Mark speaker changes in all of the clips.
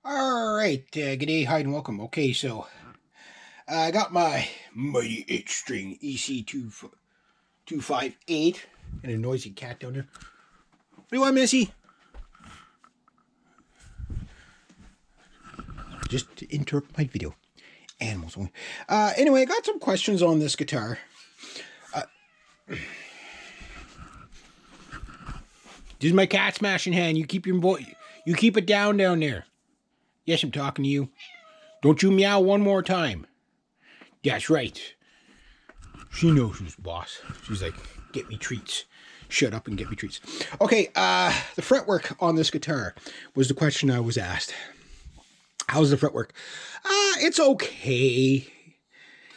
Speaker 1: All right, good day, hi, and welcome. Okay, so I got my mighty 8-string ec-258 and a noisy cat down there. What do you want, Missy? Just to interrupt my video. Animals only. Anyway, I got some questions on this guitar. This is my cat smashing hand. You keep you keep it down there. Yes, I'm talking to you. Don't you meow one more time. That's right. She knows who's boss. She's like, get me treats. Shut up and get me treats. Okay, the fretwork on this guitar was the question I was asked. How's the fretwork? It's okay.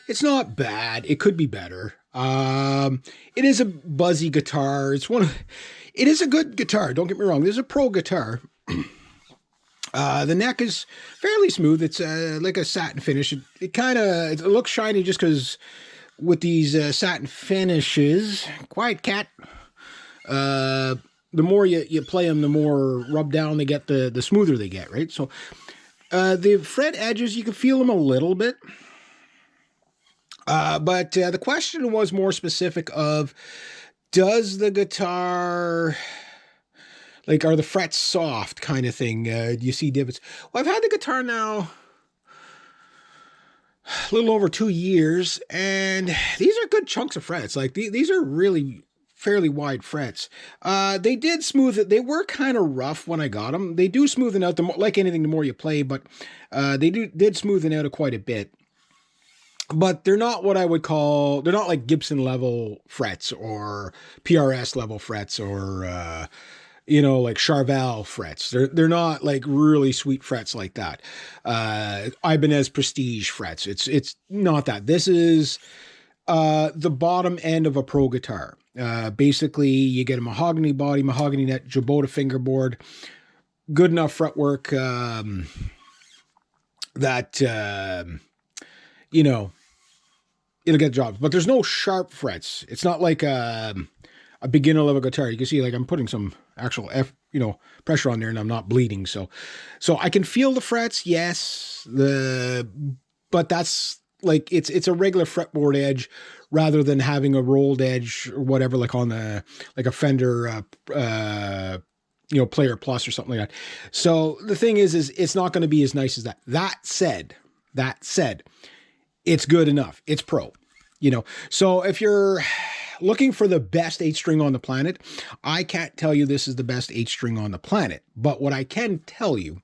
Speaker 1: It's not bad. It could be better. It is a buzzy guitar. It is a good guitar. Don't get me wrong. This is a pro guitar. The neck is fairly smooth. It's like a satin finish. It looks shiny just because with these satin finishes. Quiet cat. The more you play them, the more rub down they get, the smoother they get, right? So the fret edges, you can feel them a little bit. But the question was more specific of, does the guitar, like, are the frets soft kind of thing? Do you see divots? Well, I've had the guitar now a little over 2 years, and these are good chunks of frets. Like, these are really fairly wide frets. They did smooth it. They were kind of rough when I got them. They do smoothen out, like anything, the more you play, but they did smoothen out quite a bit. But they're not what I would call, they're not like Gibson level frets or PRS level frets or, like Charvel frets. They're not like really sweet frets like that. Ibanez Prestige frets. It's not that. This is the bottom end of a pro guitar. Basically, you get a mahogany body, mahogany neck, Jabota fingerboard, good enough fretwork that it'll get jobs. But there's no sharp frets. It's not like a beginner level guitar. You can see, like, I'm putting some actual pressure on there, and I'm not bleeding. So I can feel the frets, yes. But that's like it's a regular fretboard edge rather than having a rolled edge or whatever, like on like a Fender Player Plus or something like that. So the thing is it's not going to be as nice as that. That said, it's good enough. It's pro. So if you're looking for the best 8-string on the planet, I can't tell you this is the best 8-string on the planet. But what I can tell you,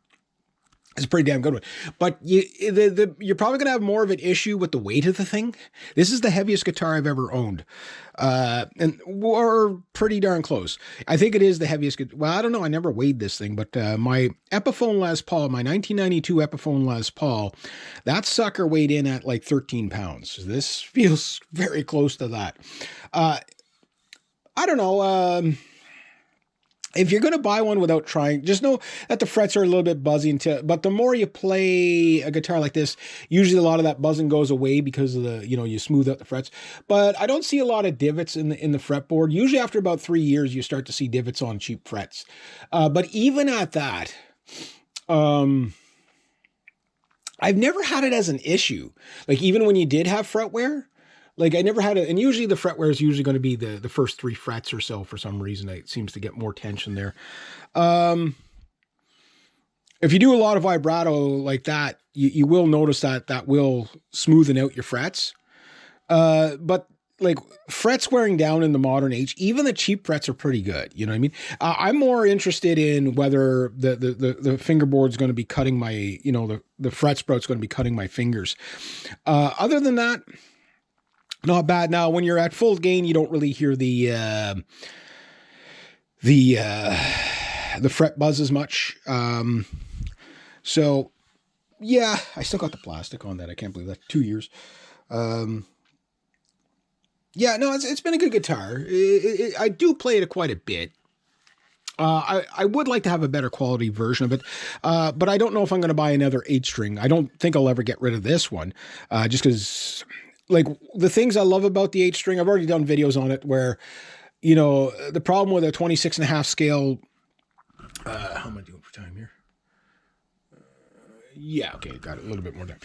Speaker 1: it's a pretty damn good one. But you're probably going to have more of an issue with the weight of the thing. This is the heaviest guitar I've ever owned. And we're pretty darn close. I think it is the heaviest. Well, I don't know. I never weighed this thing. But my Epiphone Les Paul, my 1992 Epiphone Les Paul, that sucker weighed in at like 13 pounds. This feels very close to that. I don't know. If you're going to buy one without trying, just know that the frets are a little bit buzzy. But the more you play a guitar like this, usually a lot of that buzzing goes away because of you smooth out the frets. But I don't see a lot of divots in the fretboard. Usually after about 3 years, you start to see divots on cheap frets. But even at that, I've never had it as an issue. Like, even when you did have fret wear, like, I never had it. And usually the fretware is usually going to be the first 3 frets or so. For some reason, it seems to get more tension there. If you do a lot of vibrato like that, you will notice that will smoothen out your frets. But like, frets wearing down in the modern age, even the cheap frets are pretty good. You know what I mean? I'm more interested in whether the fingerboard's going to be cutting my, the fret sprout's going to be cutting my fingers. Other than that, not bad. Now, when you're at full gain, you don't really hear the fret buzz as much. So yeah, I still got the plastic on that. I can't believe that. 2 years. Yeah, no, it's been a good guitar. I do play it quite a bit. I would like to have a better quality version of it, but I don't know if I'm going to buy another 8-string. I don't think I'll ever get rid of this one, just because, like, the things I love about the 8-string, I've already done videos on it where, the problem with a 26.5 scale, how am I doing for time here? Yeah, okay, got it. A little bit more there.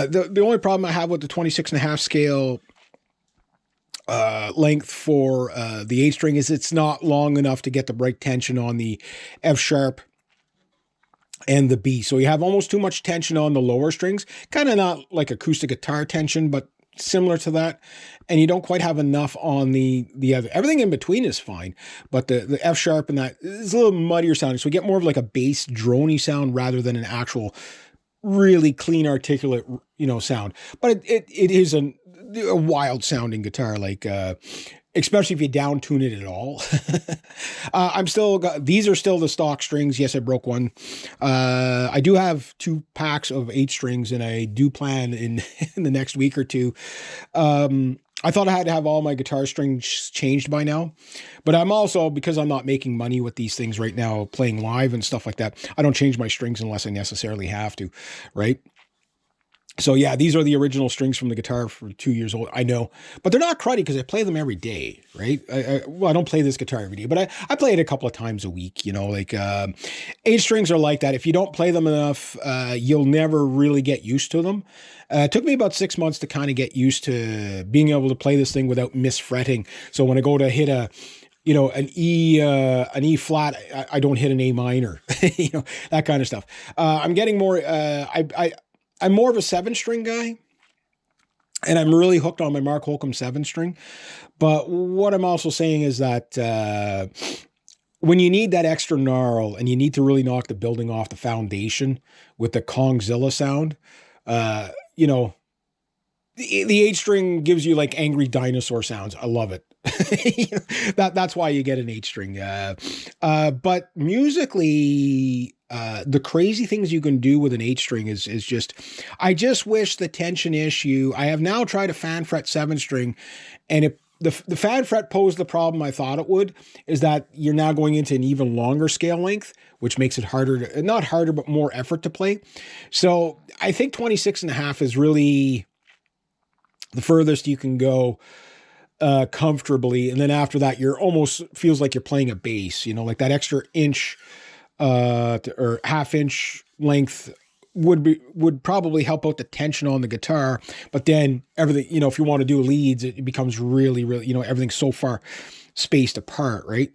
Speaker 1: The only problem I have with the 26.5 scale length for the 8 string is it's not long enough to get the right tension on the F sharp and the B. So you have almost too much tension on the lower strings, kind of not like acoustic guitar tension, but similar to that. And you don't quite have enough on the other. Everything in between is fine, but the F sharp and that is a little muddier sounding. So we get more of like a bass drony sound rather than an actual really clean, articulate, sound. But it is a wild sounding guitar, like, especially if you down tune it at all. These are still the stock strings. Yes, I broke one. I do have 2 packs of 8 strings, and I do plan in the next week or two. I thought I had to have all my guitar strings changed by now, but I'm also, because I'm not making money with these things right now, playing live and stuff like that, I don't change my strings unless I necessarily have to, right? So yeah, these are the original strings from the guitar for 2 years old. I know, but they're not cruddy because I play them every day, right? I don't play this guitar every day, but I play it a couple of times a week, like 8 strings are like that. If you don't play them enough, you'll never really get used to them. It took me about 6 months to kind of get used to being able to play this thing without misfretting. So when I go to hit an E flat, I don't hit an A minor, that kind of stuff. I'm getting more, I'm more of a 7-string guy, and I'm really hooked on my Mark Holcomb 7-string. But what I'm also saying is that when you need that extra gnarl and you need to really knock the building off the foundation with the Kongzilla sound, the 8-string gives you like angry dinosaur sounds. I love it. That's why you get an 8-string. But musically, the crazy things you can do with an 8-string is just, I just wish the tension issue. I have now tried a fan fret 7-string, and the fan fret posed the problem I thought it would, is that you're now going into an even longer scale length, which makes it harder not harder, but more effort to play. So I think 26.5 is really the furthest you can go comfortably. And then after that, you're almost feels like you're playing a bass, like that extra inch or half-inch length would probably help out the tension on the guitar. But then everything, if you want to do leads, it becomes really, really, everything's so far spaced apart, right?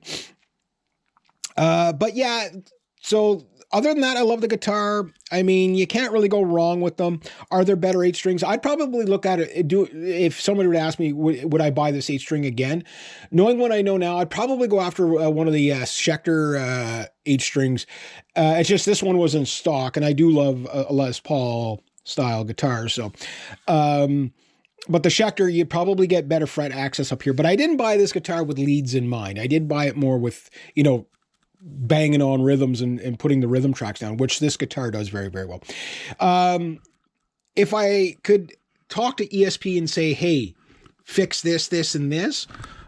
Speaker 1: But yeah, so other than that, I love the guitar. I mean, you can't really go wrong with them. Are there better 8 strings? I'd probably look at it. If somebody would ask me, would I buy this 8 string again? Knowing what I know now, I'd probably go after one of the Schecter 8 strings. It's just this one was in stock, and I do love a Les Paul style guitar. So, but the Schecter, you'd probably get better fret access up here. But I didn't buy this guitar with leads in mind. I did buy it more with, banging on rhythms and putting the rhythm tracks down, which this guitar does very, very well. If I could talk to ESP and say, hey, fix this, this, and this.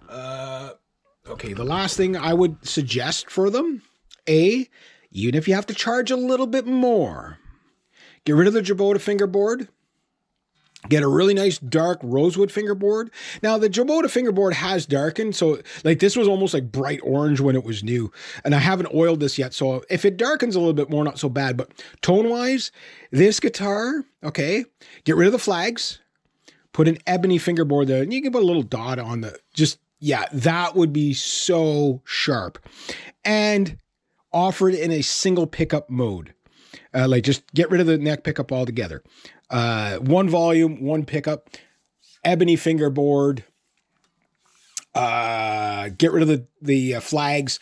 Speaker 1: Okay, the last thing I would suggest for them, even if you have to charge a little bit more, get rid of the Jabota fingerboard. Get a really nice dark rosewood fingerboard. Now, the Jabota fingerboard has darkened, so like this was almost like bright orange when it was new, and I haven't oiled this yet, so if it darkens a little bit more, not so bad. But tone-wise, this guitar, okay, get rid of the flags, put an ebony fingerboard there, and you can put a little dot on that would be so sharp. And offer it in a single pickup mode. Just get rid of the neck pickup altogether. One volume, one pickup, ebony fingerboard, get rid of the flags.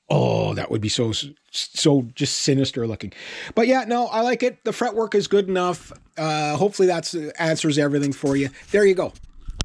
Speaker 1: Oh, that would be so just sinister looking. But yeah, no, I like it. The fretwork is good enough. Hopefully that answers everything for you. There you go.